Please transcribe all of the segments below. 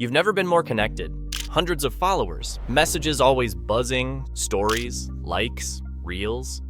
You've never been more connected. Hundreds of followers, messages always buzzing, stories, likes, reels.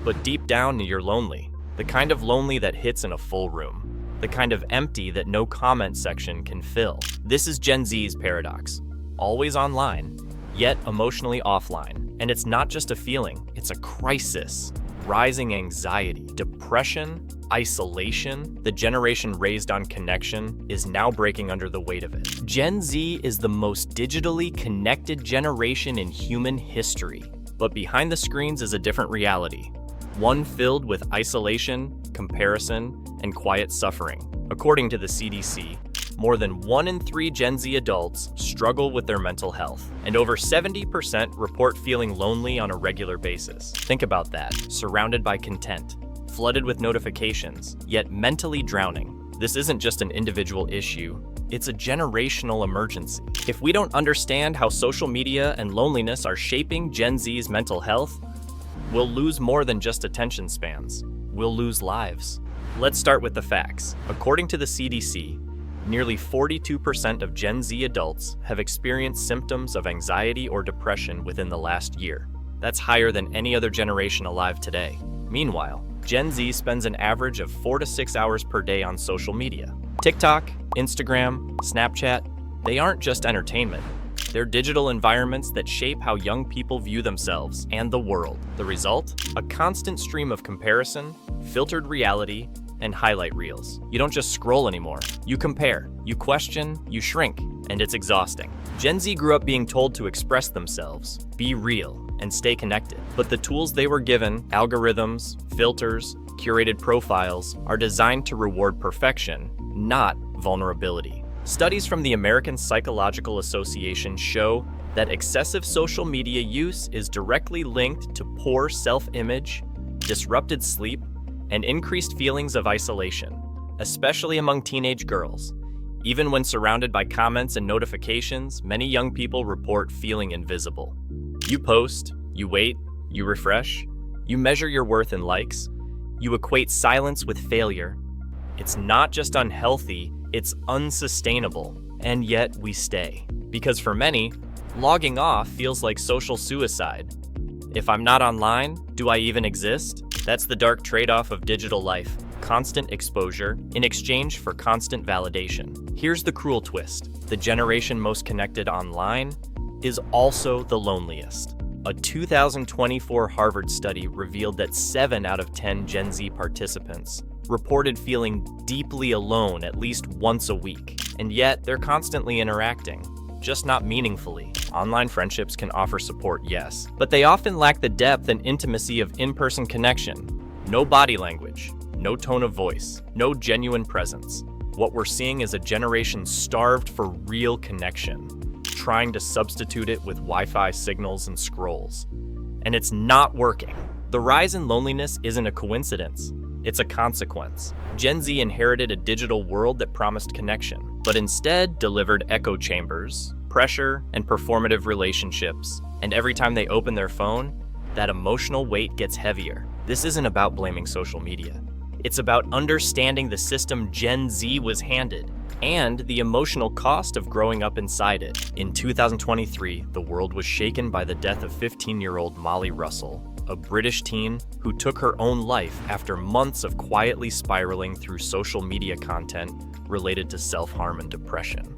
But deep down, you're lonely. The kind of lonely that hits in a full room. The kind of empty that no comment section can fill. This is Gen Z's paradox. Always online, yet emotionally offline. And it's not just a feeling, it's a crisis. Rising anxiety, depression, isolation. The generation raised on connection is now breaking under the weight of it. Gen Z is the most digitally connected generation in human history. But behind the screens is a different reality. One filled with isolation, comparison, and quiet suffering. According to the CDC, more than 1 in 3 Gen Z adults struggle with their mental health, and over 70% report feeling lonely on a regular basis. Think about that, surrounded by content, flooded with notifications, yet mentally drowning. This isn't just an individual issue, it's a generational emergency. If we don't understand how social media and loneliness are shaping Gen Z's mental health, we'll lose more than just attention spans. We'll lose lives. Let's start with the facts. According to the CDC, nearly 42% of Gen Z adults have experienced symptoms of anxiety or depression within the last year. That's higher than any other generation alive today. Meanwhile, Gen Z spends an average of 4 to 6 hours per day on social media. TikTok, Instagram, Snapchat, they aren't just entertainment. They're digital environments that shape how young people view themselves and the world. The result? A constant stream of comparison, filtered reality, and highlight reels. You don't just scroll anymore. You compare, you question, you shrink, and it's exhausting. Gen Z grew up being told to express themselves, be real, and stay connected. But the tools they were given, algorithms, filters, curated profiles, are designed to reward perfection, not vulnerability. Studies from the American Psychological Association show that excessive social media use is directly linked to poor self-image, disrupted sleep, and increased feelings of isolation, especially among teenage girls. Even when surrounded by comments and notifications, many young people report feeling invisible. You post, you wait, you refresh, you measure your worth in likes, you equate silence with failure. It's not just unhealthy, it's unsustainable, and yet we stay. Because for many, logging off feels like social suicide. If I'm not online, do I even exist? That's the dark trade-off of digital life. Constant exposure in exchange for constant validation. Here's the cruel twist. The generation most connected online is also the loneliest. A 2024 Harvard study revealed that 7 out of 10 Gen Z participants reported feeling deeply alone at least once a week. And yet, they're constantly interacting, just not meaningfully. Online friendships can offer support, yes, but they often lack the depth and intimacy of in-person connection. No body language, no tone of voice, no genuine presence. What we're seeing is a generation starved for real connection, trying to substitute it with Wi-Fi signals and scrolls. And it's not working. The rise in loneliness isn't a coincidence. It's a consequence. Gen Z inherited a digital world that promised connection, but instead delivered echo chambers, pressure, and performative relationships. And every time they open their phone, that emotional weight gets heavier. This isn't about blaming social media. It's about understanding the system Gen Z was handed and the emotional cost of growing up inside it. In 2023, the world was shaken by the death of 15-year-old Molly Russell, a British teen who took her own life after months of quietly spiraling through social media content related to self-harm and depression.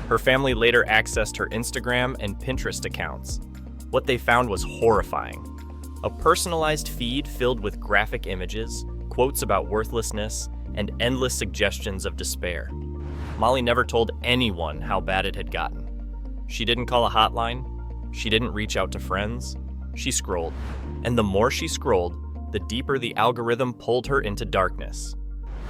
Her family later accessed her Instagram and Pinterest accounts. What they found was horrifying. A personalized feed filled with graphic images, quotes about worthlessness, and endless suggestions of despair. Molly never told anyone how bad it had gotten. She didn't call a hotline. She didn't reach out to friends. She scrolled. And the more she scrolled, the deeper the algorithm pulled her into darkness.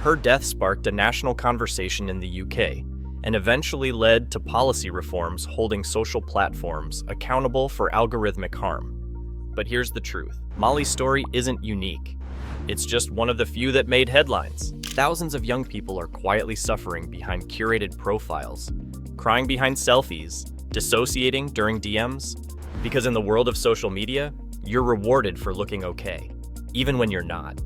Her death sparked a national conversation in the UK and eventually led to policy reforms holding social platforms accountable for algorithmic harm. But here's the truth. Molly's story isn't unique. It's just one of the few that made headlines. Thousands of young people are quietly suffering behind curated profiles, crying behind selfies, dissociating during DMs. Because in the world of social media, you're rewarded for looking okay, even when you're not.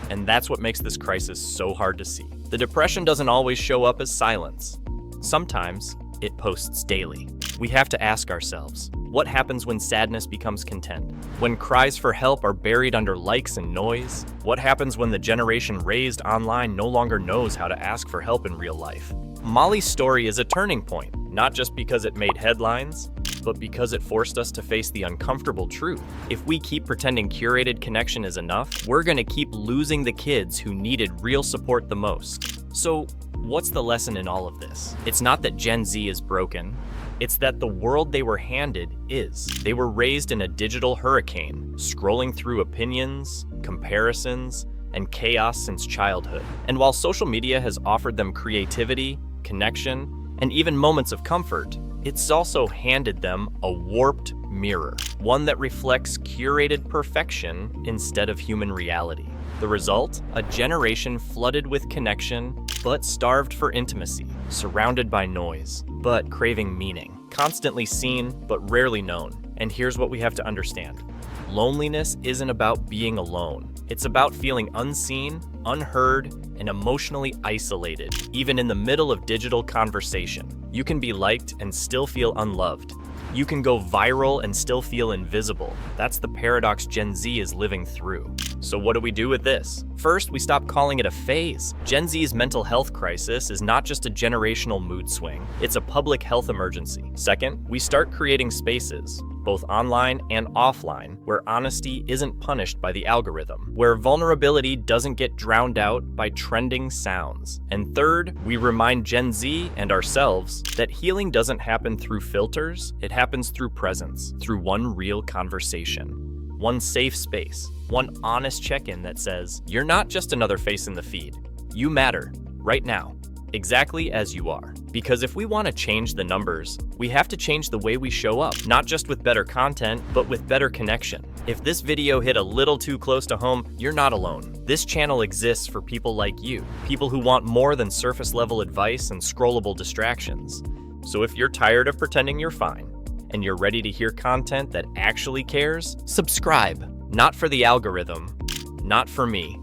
And that's what makes this crisis so hard to see. The depression doesn't always show up as silence. Sometimes, it posts daily. We have to ask ourselves, what happens when sadness becomes content? When cries for help are buried under likes and noise? What happens when the generation raised online no longer knows how to ask for help in real life? Molly's story is a turning point, not just because it made headlines, but because it forced us to face the uncomfortable truth. If we keep pretending curated connection is enough, we're gonna keep losing the kids who needed real support the most. So, what's the lesson in all of this? It's not that Gen Z is broken. It's that the world they were handed is. They were raised in a digital hurricane, scrolling through opinions, comparisons, and chaos since childhood. And while social media has offered them creativity, connection, and even moments of comfort, it's also handed them a warped mirror, one that reflects curated perfection instead of human reality. The result? A generation flooded with connection, but starved for intimacy, surrounded by noise, but craving meaning, constantly seen, but rarely known. And here's what we have to understand. Loneliness isn't about being alone. It's about feeling unseen, unheard, and emotionally isolated, even in the middle of digital conversation. You can be liked and still feel unloved. You can go viral and still feel invisible. That's the paradox Gen Z is living through. So what do we do with this? First, we stop calling it a phase. Gen Z's mental health crisis is not just a generational mood swing, it's a public health emergency. Second, we start creating spaces, both online and offline, where honesty isn't punished by the algorithm, where vulnerability doesn't get drowned out by trending sounds. And third, we remind Gen Z and ourselves that healing doesn't happen through filters, it happens through presence, through one real conversation. One safe space, one honest check-in that says, you're not just another face in the feed. You matter, right now, exactly as you are. Because if we want to change the numbers, we have to change the way we show up, not just with better content, but with better connection. If this video hit a little too close to home, you're not alone. This channel exists for people like you, people who want more than surface-level advice and scrollable distractions. So if you're tired of pretending you're fine, and you're ready to hear content that actually cares, subscribe. Not for the algorithm, not for me,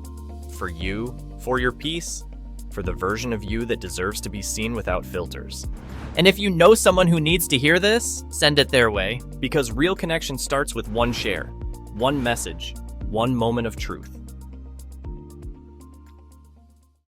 for you, for your peace, for the version of you that deserves to be seen without filters. And if you know someone who needs to hear this, send it their way, because real connection starts with one share, one message, one moment of truth.